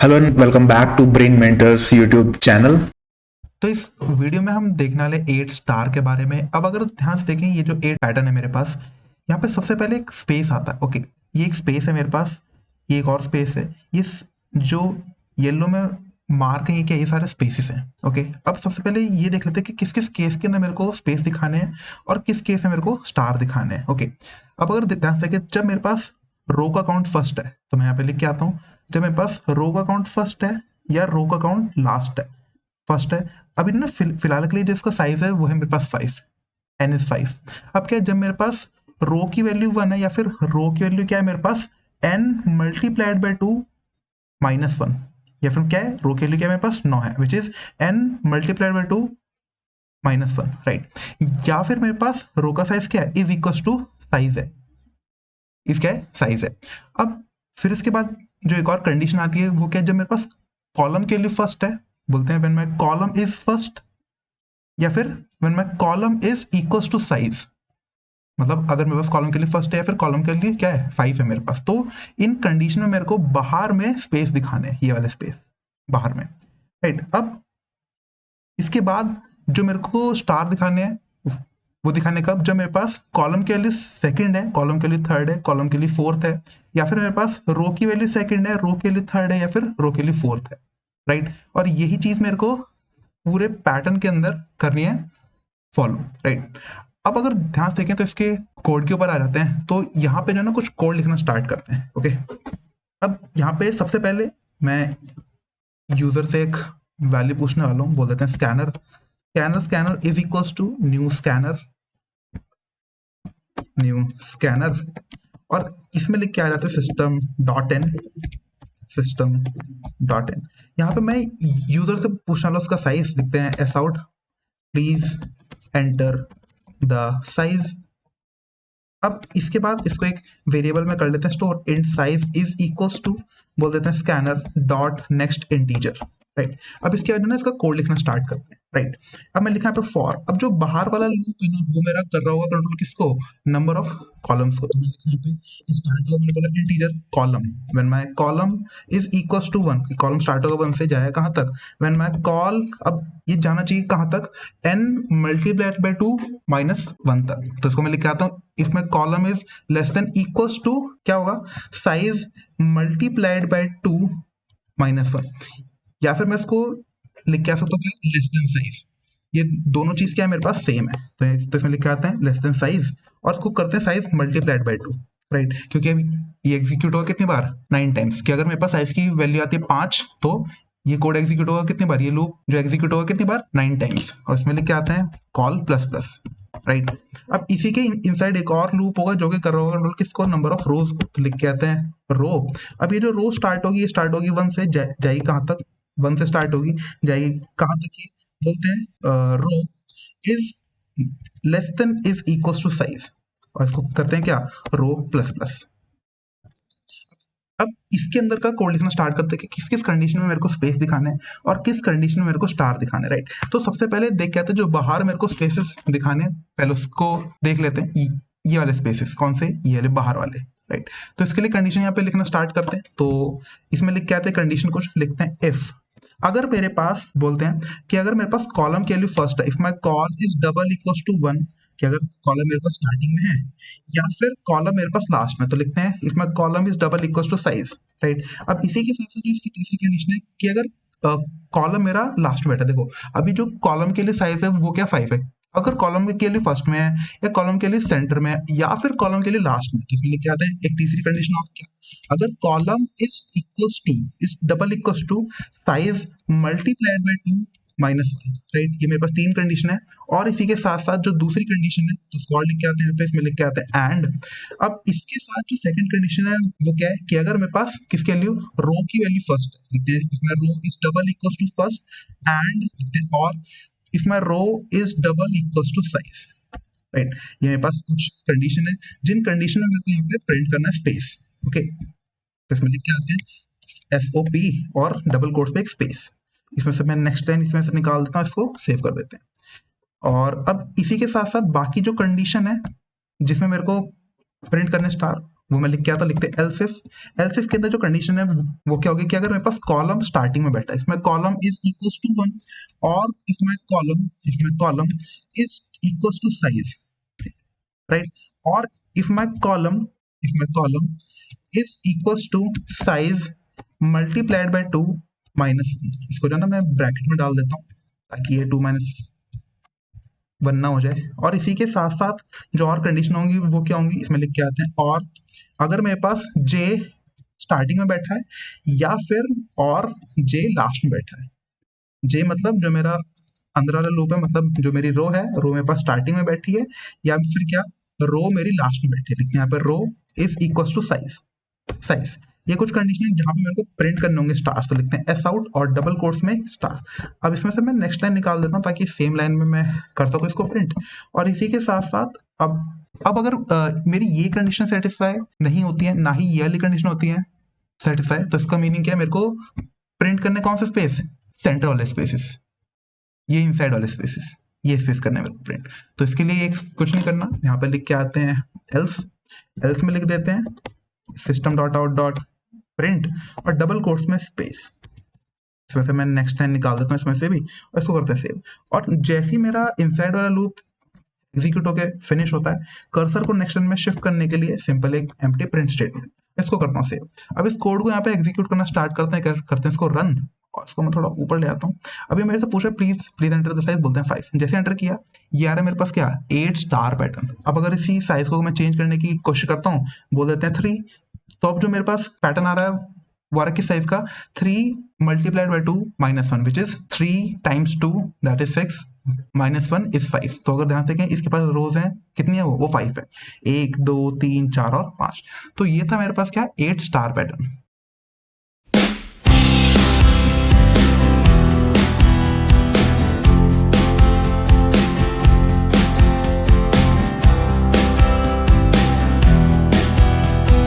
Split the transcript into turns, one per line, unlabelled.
Hello and welcome back to brain mentors YouTube channel.
तो इस video में हम देखने वाले 8 स्टार के बारे में। अब अगर ध्यान से देखें, ये जो 8 पैटर्न है मेरे पास, यहाँ पे सबसे पहले एक स्पेस आता है। ओके, ये एक स्पेस है मेरे पास, ये एक और स्पेस है। जो येलो में मार्क है, ये क्या, ये सारे स्पेसिस हैं। ओके, अब सबसे पहले ये देख लेते हैं कि किस किस केस के अंदर मेरे को स्पेस दिखाने हैं और किस केस में मेरे को स्टार दिखाने हैं। ओके, अब अगर ध्यान से देखें, जब मेरे पास रो का काउंट फर्स्ट है तो मैं यहाँ पे लिख के आता हूँ। जब मेरे पास रो का काउंट फर्स्ट है या रो का काउंट लास्ट है, फर्स्ट है। अभी ना फिलहाल के लिए जो इसका साइज है वो है मेरे पास 5, एन इज 5। अब क्या है, जब मेरे पास रो की वैल्यू 1 है या फिर रो की वैल्यू क्या है मेरे पास, एन मल्टीप्लाइड बाय 2 -1, या फिर क्या है, रो की वैल्यू क्या है मेरे पास 9 है, which is an multiplied by 2 -1, right. या फिर मेरे पास रो का साइज क्या है, इज इक्वल टू साइज है, इस क्या है, साइज है। अब फिर इसके बाद जो एक और कंडीशन आती है वो क्या है, जब मेरे पास कॉलम के लिए फर्स्ट है, बोलते हैं when my column is first, या फिर when my column is equals to size. मतलब अगर मेरे पास कॉलम के लिए फर्स्ट है या फिर कॉलम के लिए क्या है, 5 है मेरे पास, तो इन कंडीशन में मेरे को बाहर में स्पेस दिखाने हैं, ये वाले स्पेस बाहर में, राइट। अब इसके बाद जो मेरे को स्टार दिखाने हैं वो दिखाने कब, जब मेरे पास कॉलम के लिए सेकंड है, कॉलम के लिए थर्ड है, कॉलम के लिए फोर्थ है, या फिर मेरे पास रो की वैल्यू सेकंड है, रो के लिए थर्ड है, या फिर रो के लिए फोर्थ है, राइट। और यही चीज मेरे को पूरे पैटर्न के अंदर करनी है, फॉलो, राइट। अब अगर ध्यान से देखें तो इसके कोड के ऊपर आ जाते हैं, तो यहाँ पे जो है ना कुछ कोड लिखना स्टार्ट करते हैं। ओके, अब यहाँ पे सबसे पहले मैं यूजर से एक वैल्यू पूछने वाला हूँ, बोल देते हैं scanner. Scanner scanner is equals to new scanner, new scanner. और इसमें लिख के आ जाता है system dot in, system dot in. यहाँ पे मैं यूजर से पूछने वाला उसका साइज, लिखते हैं S out please enter the size. अब इसके बाद इसको एक वेरिएबल में कर लेते हैं store, int size is equals to, बोल देते हैं scanner dot next integer, right. अब इसके बाद ना इसका कोड लिखना स्टार्ट करते हैं, राइट। अब मैं लिखा यहाँ पे फॉर, अब जो बाहर वाला लूप है ना वो मेरा कर रहा होगा कंट्रोल किसको, नंबर ऑफ कॉलम्स को। तो मैं लिखा यहाँ पे स्टार्ट होगा, मैंने बोला integer column, when my column is equals to 1, column start होगा 1 से, जाएगा कहाँ तक, व्हेन माय कॉल, अब ये जाना चाहिए कहाँ तक, n मल्टीप्लाइड बाय 2 -1 तक। तो इसको मैं लिख के आता हूँ, if my column is less than equals to, क्या होगा, साइज मल्टीप्लाइड बाय 2 -1। या फिर मैं इसको लिख के आ सकता हूँ क्या, लेस देन साइज। ये दोनों चीज क्या है मेरे पास, सेम है, तो इसमें लिख के आते हैं लेस देन साइज, और इसको करते हैं साइज मल्टीप्लाइड बाय 2, राइट। क्योंकि अभी ये एग्जीक्यूट होगा कितनी बार, 9 टाइम्स, कि अगर मेरे पास साइज की वैल्यू आती है 5, तो ये कोड एग्जीक्यूट होगा कितनी बार, ये लूप जो एग्जीक्यूट होगा कितनी बार, 9 टाइम्स। और इसमें लिख के आते हैं कॉल प्लस प्लस, राइट। अब इसी के इनसाइड एक और लूप होगा जो कि कर रहा होगा कंट्रोल किसको, नंबर ऑफ रोज, लिख के आते हैं रो। अब ये जो रो स्टार्ट होगी, ये स्टार्ट होगी 1 से, जाएगी कहाँ तक, 1 से स्टार्ट होगी, जाएगी कहाँ तक, ये बोलते हैं row is less than is equal to size, और इसको करते हैं क्या, रो प्लस प्लस। अब इसके अंदर का कोड लिखना स्टार्ट करते हैं कि किस किस कंडीशन में मेरे को स्पेस दिखाना है और किस कंडीशन में मेरे को स्टार दिखाना है, राइट। तो सबसे पहले देख के आते हैं जो बाहर मेरे को स्पेसेस दिखाने हैं, पहले उसको देख लेते हैं। ये वाले स्पेसेस कौन से, ये वाले बाहर वाले, राइट। तो इसके लिए कंडीशन यहाँ पे लिखना स्टार्ट करते हैं। तो इसमें लिख के आते हैं कंडीशन, कुछ लिखते हैं इफ, अगर मेरे पास, बोलते हैं कि अगर मेरे पास कॉलम के लिए फर्स्ट है, if my col is double equal to 1, कि अगर कॉलम मेरे पास स्टार्टिंग में है या फिर कॉलम मेरे पास लास्ट में, तो लिखते हैं if my column is double equal to size, right. अब इसी के साथ साथ इसकी तीसरी कंडीशन है कि अगर कॉलम मेरा लास्ट में बैठा, देखो अभी जो कॉलम के लिए साइज है वो क्या, 5 है। अगर कॉलम के लिए फर्स्ट में है या कॉलम के लिए सेंटर में है या फिर कॉलम के लिए लास्ट में, तो इसमें लिख के आते हैं एक तीसरी कंडीशन और क्या, अगर column is equals to, is double equals to size multiplied by 2 -1, right. ये मेरे पास 3 कंडीशन है। और इसी के साथ साथ जो दूसरी कंडीशन है, तो उसको और लिख के आते हैं, इसमें लिख के आते हैं एंड। अब इसके साथ जो सेकंड कंडीशन है वो क्या है, कि अगर मेरे पास किसके लिए रो की वैल्यू फर्स्ट है, लिखते हैं इसमें row is double equals to first and, लिखते हैं और if my row is double equals to size, right. ये मेरे पास कुछ कंडीशन है, जिन कंडीशन में मेरे को यहाँ पे प्रिंट करना है स्पेस। ओके, तो इसमें लिख के आते हैं SOP और डबल कोट्स पे एक स्पेस। इसमें से मैं नेक्स्ट लाइन इसमें से निकाल देता हूँ, इसको सेव कर देते हैं। और अब इसी के साथ साथ बाकी जो कंडीशन है जिसमें मेरे को प्रिंट करने स्टार, वो मैं लिख के आता, लिखते एल्स इफ के अंदर जो कंडीशन है वो क्या होगी कि अगर मेरे पास कॉलम स्टार्टिंग में बैठा है, इसमें कॉलम इज इक्वल्स टू 1 और if my column is equals to size, right, और if my column is equals to size multiplied by 2 minus 1, इसको जो है ना मैं ब्रैकेट में डाल देता हूँ ताकि ये 2 माइनस 1 ना हो जाए। और इसी के साथ साथ जो और कंडीशन होंगी वो क्या होंगी, इसमें लिख के आते हैं, और अगर मेरे पास जे स्टार्टिंग में बैठा है या फिर और जे लास्ट में बैठा है, जे मतलब जो मेरा अंदर वाला लूप है, मतलब जो मेरी रो है, रो मेरे पास स्टार्टिंग में बैठी है या फिर क्या रो मेरी लास्ट में बैठी है, लिखते हैं यहाँ पर रो इज इक्वल टू साइज। ये कुछ कंडीशन है जहाँ पे मेरे को प्रिंट करने होंगे स्टार्स, तो लिखते हैं एस आउट और डबल कोट्स में स्टार। अब इसमें से मैं नेक्स्ट लाइन निकाल देता हूँ ताकि सेम लाइन में मैं कर सकूँ इसको प्रिंट। और इसी के साथ साथ अब अगर मेरी ये कंडीशन सेटिस्फाई नहीं होती है, ना ही ये वाली कंडीशन होती है सेटिस्फाई, तो इसका मीनिंग क्या है, मेरे को प्रिंट करने कौन सा स्पेस, सेंटर वाले स्पेसेस, ये इनसाइड वाले स्पेसेस, ये स्पेस करने में प्रिंट। तो इसके लिए एक कुछ नहीं करना, यहाँ पे लिख के आते हैं एल्स में लिख देते हैं system dot out dot print और डबल कोट्स में स्पेस। इसमें से मैं नेक्स्ट लाइन निकाल देता हूँ इसमें से भी, और इसको करते हैं सेव। और जैसे ही मेरा इनसाइड वाला लूप एग्जीक्यूट होके फिनिश होता है, कर्सर को नेक्स्ट लाइन में शिफ्ट करने के लिए सिंपल एक एम्प्टी प्रिंट स्टेटमेंट, इसको करता हूँ सेव। अब इस कोड को यहाँ पे एग्जीक्यूट करना स्टार्ट करते हैं इसको रन, और इसको मैं थोड़ा ऊपर ले आता हूँ। अभी मेरे से पूछा प्लीज एंटर द साइज, बोलते हैं 5। जैसे एंटर किया ये आ रहा है मेरे पास क्या, 8 स्टार पैटर्न। अब अगर इसी साइज को मैं चेंज करने की कोशिश करता हूँ, बोल देते हैं 3, तो अब जो मेरे पास पैटर्न आ रहा है वो आ रहा है किस साइज का, 3 multiplied by 2 minus 1 which is 3 times 2 that is 6 minus 1 is 5। तो अगर ध्यान से देखें इसके पास रोज हैं कितनी है, वो 5 है, 1 2 3 4 और 5। तो ये था मेरे पास क्या, 8 स्टार पैटर्न।